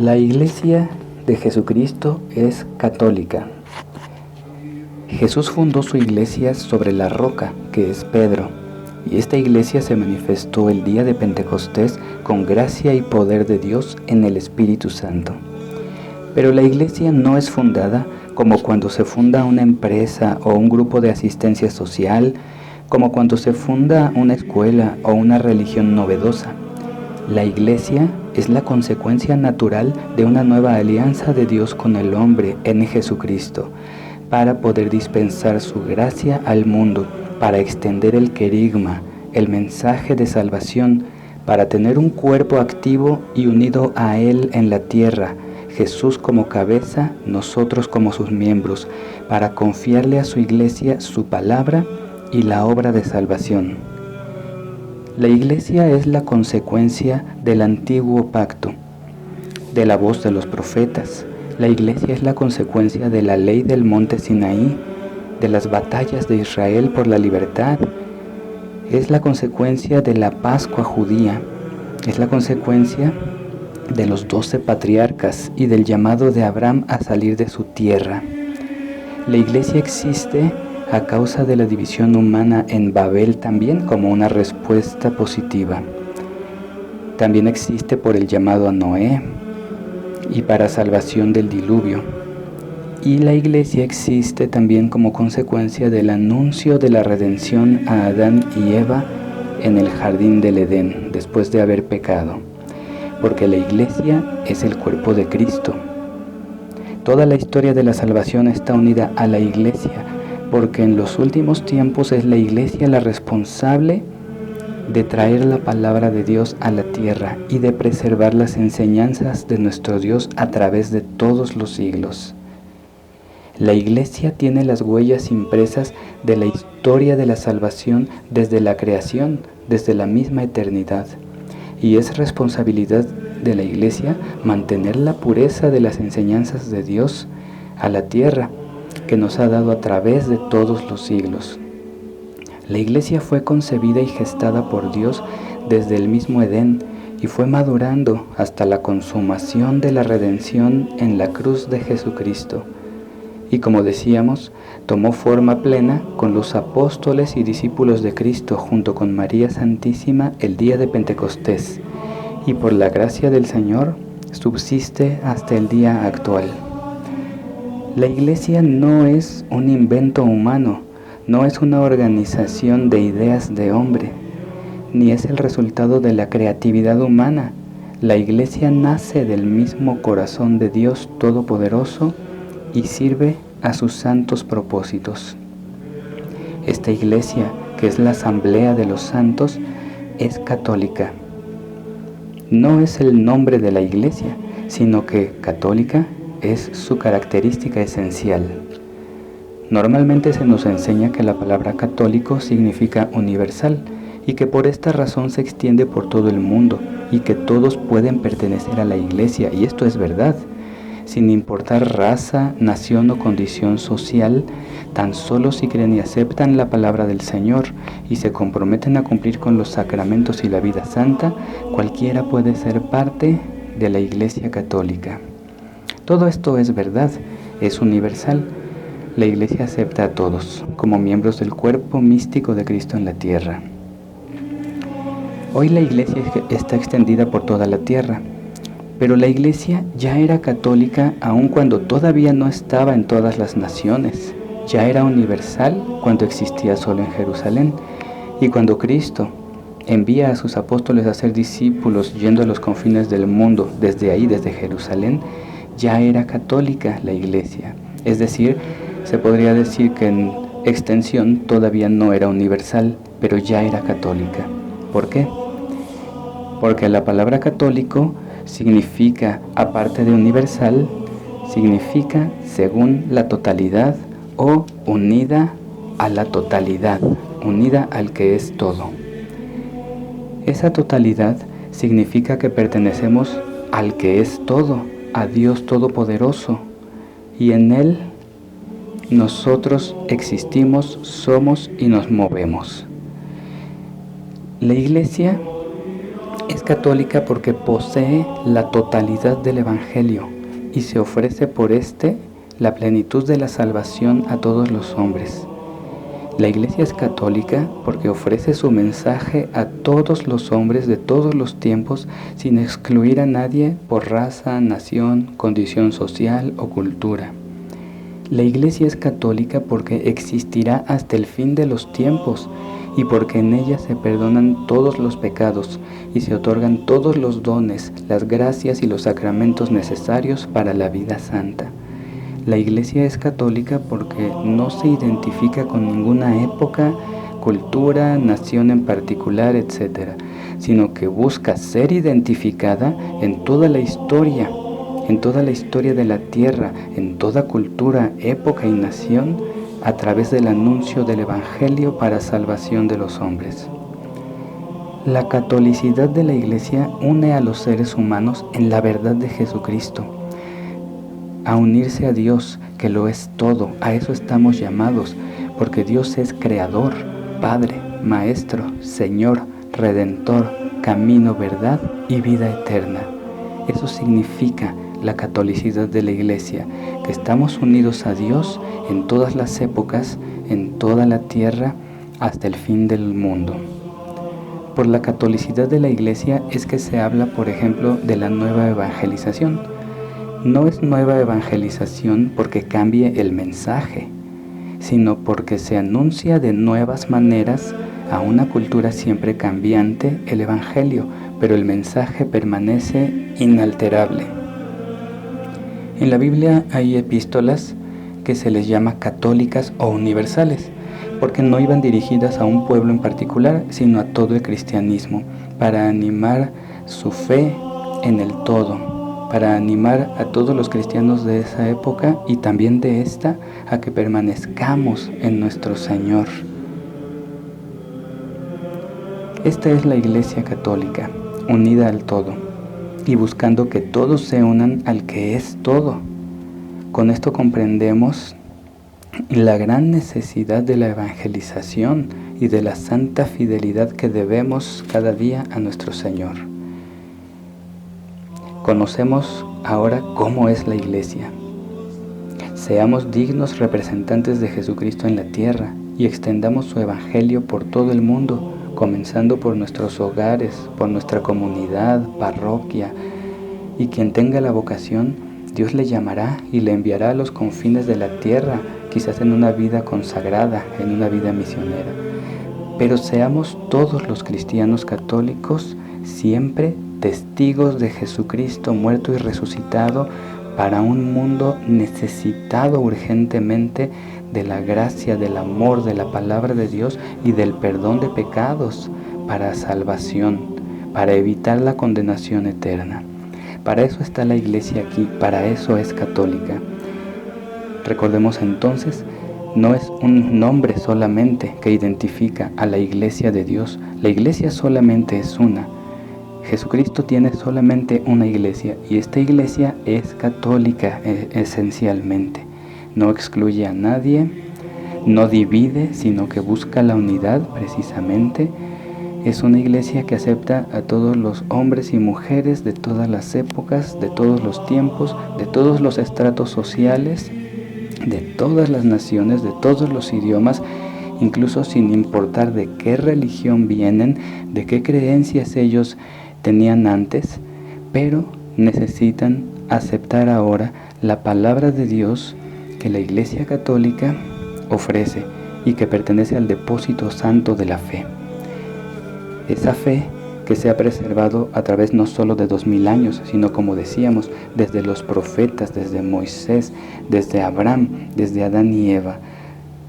La Iglesia de Jesucristo es católica. Jesús fundó su iglesia sobre la roca, que es Pedro, y esta iglesia se manifestó el día de Pentecostés con gracia y poder de Dios en el Espíritu Santo. Pero la iglesia no es fundada como cuando se funda una empresa o un grupo de asistencia social, como cuando se funda una escuela o una religión novedosa. La iglesia es la consecuencia natural de una nueva alianza de Dios con el hombre en Jesucristo, para poder dispensar su gracia al mundo, para extender el querigma, el mensaje de salvación, para tener un cuerpo activo y unido a Él en la tierra, Jesús como cabeza, nosotros como sus miembros, para confiarle a su iglesia su palabra y la obra de salvación. La iglesia es la consecuencia del antiguo pacto, de la voz de los profetas. La iglesia es la consecuencia de la ley del monte Sinaí, de las batallas de Israel por la libertad. Es la consecuencia de la Pascua judía. Es la consecuencia de los 12 patriarcas y del llamado de Abraham a salir de su tierra. La iglesia existe a causa de la división humana en Babel también como una respuesta positiva. También existe por el llamado a Noé y para salvación del diluvio. Y la iglesia existe también como consecuencia del anuncio de la redención a Adán y Eva en el jardín del Edén después de haber pecado. Porque la iglesia es el cuerpo de Cristo. Toda la historia de la salvación está unida a la iglesia, porque en los últimos tiempos es la iglesia la responsable de traer la palabra de Dios a la tierra y de preservar las enseñanzas de nuestro Dios a través de todos los siglos. La iglesia tiene las huellas impresas de la historia de la salvación desde la creación, desde la misma eternidad. Y es responsabilidad de la iglesia mantener la pureza de las enseñanzas de Dios a la tierra, que nos ha dado a través de todos los siglos. La iglesia fue concebida y gestada por Dios desde el mismo Edén y fue madurando hasta la consumación de la redención en la cruz de Jesucristo. Y como decíamos, tomó forma plena con los apóstoles y discípulos de Cristo junto con María Santísima el día de Pentecostés, y por la gracia del Señor subsiste hasta el día actual. La iglesia no es un invento humano, no es una organización de ideas de hombre, ni es el resultado de la creatividad humana. La iglesia nace del mismo corazón de Dios Todopoderoso y sirve a sus santos propósitos. Esta iglesia, que es la asamblea de los santos, es católica. No es el nombre de la iglesia, sino que católica es su característica esencial. Normalmente se nos enseña que la palabra católico significa universal y que por esta razón se extiende por todo el mundo y que todos pueden pertenecer a la iglesia, y esto es verdad. Sin importar raza, nación o condición social, tan solo si creen y aceptan la palabra del Señor y se comprometen a cumplir con los sacramentos y la vida santa, cualquiera puede ser parte de la Iglesia Católica. Todo esto es verdad, es universal. La Iglesia acepta a todos como miembros del cuerpo místico de Cristo en la tierra. Hoy la Iglesia está extendida por toda la tierra. Pero la iglesia ya era católica aun cuando todavía no estaba en todas las naciones. Ya era universal cuando existía solo en Jerusalén. Y cuando Cristo envía a sus apóstoles a ser discípulos yendo a los confines del mundo, desde ahí, desde Jerusalén, ya era católica la iglesia. Es decir, se podría decir que en extensión todavía no era universal, pero ya era católica. ¿Por qué? Porque la palabra católico significa, aparte de universal, significa según la totalidad o unida a la totalidad, unida al que es todo. Esa totalidad significa que pertenecemos al que es todo, a Dios Todopoderoso, y en Él nosotros existimos, somos y nos movemos. La iglesia es católica porque posee la totalidad del Evangelio y se ofrece por la plenitud de la salvación a todos los hombres. La Iglesia es católica porque ofrece su mensaje a todos los hombres de todos los tiempos sin excluir a nadie por raza, nación, condición social o cultura. La Iglesia es católica porque existirá hasta el fin de los tiempos y porque en ella se perdonan todos los pecados y se otorgan todos los dones, las gracias y los sacramentos necesarios para la vida santa. La Iglesia es católica porque no se identifica con ninguna época, cultura, nación en particular, etc., sino que busca ser identificada en toda la historia de la tierra, en toda cultura, época y nación, a través del anuncio del Evangelio para salvación de los hombres. La catolicidad de la Iglesia une a los seres humanos en la verdad de Jesucristo, a unirse a Dios, que lo es todo. A eso estamos llamados, porque Dios es Creador, Padre, Maestro, Señor, Redentor, camino, verdad y vida eterna. Eso significa la catolicidad de la Iglesia, que estamos unidos a Dios en todas las épocas, en toda la tierra, hasta el fin del mundo. Por la catolicidad de la Iglesia es que se habla, por ejemplo, de la nueva evangelización. No es nueva evangelización porque cambie el mensaje, sino porque se anuncia de nuevas maneras a una cultura siempre cambiante el Evangelio, pero el mensaje permanece inalterable. En la Biblia hay epístolas que se les llama católicas o universales, porque no iban dirigidas a un pueblo en particular, sino a todo el cristianismo, para animar su fe en el todo, para animar a todos los cristianos de esa época y también de esta a que permanezcamos en nuestro Señor. Esta es la Iglesia católica, unida al todo y buscando que todos se unan al que es todo. Con esto comprendemos la gran necesidad de la evangelización y de la santa fidelidad que debemos cada día a nuestro Señor. Conocemos ahora cómo es la Iglesia. Seamos dignos representantes de Jesucristo en la tierra y extendamos su Evangelio por todo el mundo, comenzando por nuestros hogares, por nuestra comunidad, parroquia, y quien tenga la vocación, Dios le llamará y le enviará a los confines de la tierra, quizás en una vida consagrada, en una vida misionera. Pero seamos todos los cristianos católicos siempre testigos de Jesucristo muerto y resucitado para un mundo necesitado urgentemente de la gracia, del amor, de la palabra de Dios y del perdón de pecados para salvación, para evitar la condenación eterna. Para eso está la Iglesia aquí, para eso es católica. Recordemos entonces, no es un nombre solamente que identifica a la Iglesia de Dios. La Iglesia solamente es una. Jesucristo tiene solamente una iglesia y esta iglesia es católica esencialmente. No excluye a nadie, no divide, sino que busca la unidad precisamente. Es una iglesia que acepta a todos los hombres y mujeres de todas las épocas, de todos los tiempos, de todos los estratos sociales, de todas las naciones, de todos los idiomas, incluso sin importar de qué religión vienen, de qué creencias ellos tenían antes, pero necesitan aceptar ahora la palabra de Dios que la Iglesia Católica ofrece y que pertenece al depósito santo de la fe. Esa fe que se ha preservado a través no solo de 2000 años, sino como decíamos, desde los profetas, desde Moisés, desde Abraham, desde Adán y Eva.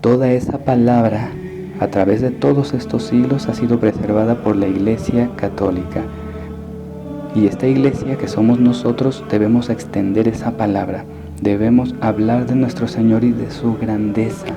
Toda esa palabra, a través de todos estos siglos, ha sido preservada por la Iglesia Católica. Y esta iglesia que somos nosotros debemos extender esa palabra, debemos hablar de nuestro Señor y de su grandeza.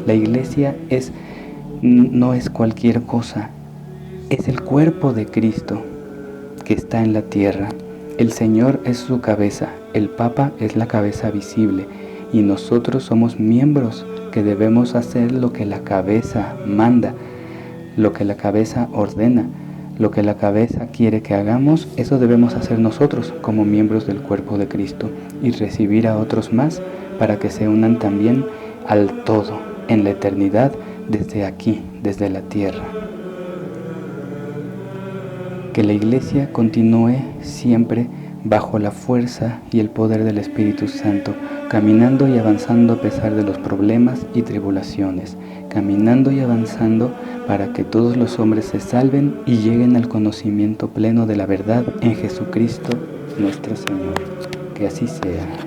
La iglesia no es cualquier cosa, es el cuerpo de Cristo que está en la tierra. El Señor es su cabeza, el Papa es la cabeza visible y nosotros somos miembros que debemos hacer lo que la cabeza manda, lo que la cabeza ordena. Lo que la cabeza quiere que hagamos, eso debemos hacer nosotros como miembros del cuerpo de Cristo y recibir a otros más para que se unan también al todo en la eternidad desde aquí, desde la tierra. Que la Iglesia continúe siempre bajo la fuerza y el poder del Espíritu Santo, caminando y avanzando a pesar de los problemas y tribulaciones, caminando y avanzando para que todos los hombres se salven y lleguen al conocimiento pleno de la verdad en Jesucristo nuestro Señor. Que así sea.